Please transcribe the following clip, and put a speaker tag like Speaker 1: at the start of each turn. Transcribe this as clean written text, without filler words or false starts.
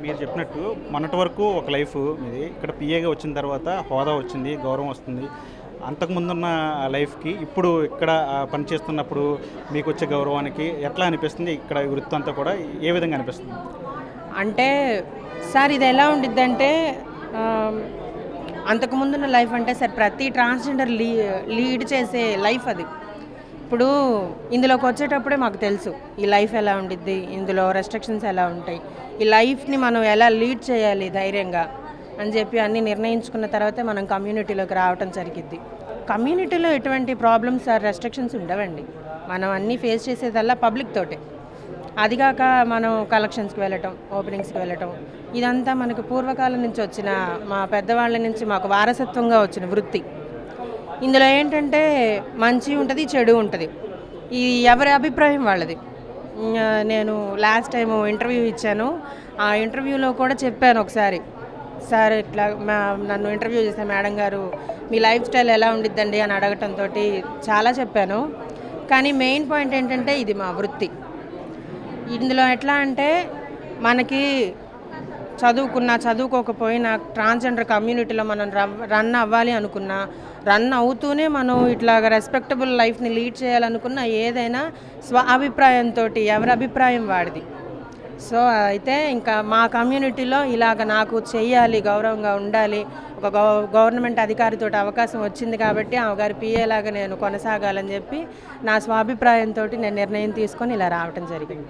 Speaker 1: మీరు చెప్పినట్టు మొన్నటి వరకు ఒక లైఫ్ ఇది ఇక్కడ పిఏగా వచ్చిన తర్వాత హోదా వచ్చింది, గౌరవం వస్తుంది. అంతకుముందున్న లైఫ్కి ఇప్పుడు ఇక్కడ పనిచేస్తున్నప్పుడు మీకు వచ్చే గౌరవానికి ఎట్లా అనిపిస్తుంది? ఇక్కడ ఈ వృత్తి అంతా కూడా ఏ విధంగా అనిపిస్తుంది?
Speaker 2: అంటే సార్ ఇది ఎలా ఉండిద్దంటే అంతకుముందున్న లైఫ్ అంటే సార్ ప్రతి ట్రాన్స్జెండర్ లీడ్ చేసే లైఫ్ అది. ఇప్పుడు ఇందులోకి వచ్చేటప్పుడే మాకు తెలుసు ఈ లైఫ్ ఎలా ఉండిద్ది, ఇందులో రెస్ట్రిక్షన్స్ ఎలా ఉంటాయి, ఈ లైఫ్ని మనం ఎలా లీడ్ చేయాలి ధైర్యంగా అని చెప్పి అన్నీ నిర్ణయించుకున్న తర్వాతే మనం కమ్యూనిటీలోకి రావటం జరిగిద్ది. కమ్యూనిటీలో ఎటువంటి ప్రాబ్లమ్స్ ఆర్ రెస్ట్రిక్షన్స్ ఉండవండి. మనం అన్నీ ఫేస్ చేసేదల్లా పబ్లిక్ తోటే. అదిగాక మనం కలెక్షన్స్కి వెళ్ళటం, ఓపెనింగ్స్కి వెళ్ళటం, ఇదంతా మనకు పూర్వకాలం నుంచి వచ్చిన మా పెద్దవాళ్ళ నుంచి మాకు వారసత్వంగా వచ్చిన వృత్తి. ఇందులో ఏంటంటే మంచి ఉంటుంది, చెడు ఉంటుంది. ఈ ఎవరి అభిప్రాయం వాళ్ళది. నేను లాస్ట్ టైం ఇంటర్వ్యూ ఇచ్చాను. ఆ ఇంటర్వ్యూలో కూడా చెప్పాను ఒకసారి, సార్ ఇట్లా నన్ను ఇంటర్వ్యూ చేసే మేడం గారు మీ లైఫ్ స్టైల్ ఎలా ఉండిద్దండి అని అడగటంతో చాలా చెప్పాను. కానీ మెయిన్ పాయింట్ ఏంటంటే ఇది మా వృత్తి. ఇందులో ఎట్లా అంటే మనకి చదువుకోకపోయినా ట్రాన్స్జెండర్ కమ్యూనిటీలో మనం రన్ అవ్వాలి అనుకున్నా, రన్ అవుతూనే మనం ఇట్లాగ రెస్పెక్టబుల్ లైఫ్ని లీడ్ చేయాలనుకున్నా ఏదైనా అభిప్రాయంతో, ఎవరి అభిప్రాయం వాడిది. సో అయితే ఇంకా మా కమ్యూనిటీలో ఇలాగ నాకు చెయ్యాలి, గౌరవంగా ఉండాలి, ఒక గవర్నమెంట్ అధికారితో అవకాశం వచ్చింది కాబట్టి ఆమె గారి పిఏలాగా నేను కొనసాగాలని చెప్పి నా స్వాభిప్రాయంతో నేను నిర్ణయం తీసుకొని ఇలా రావటం జరిగింది.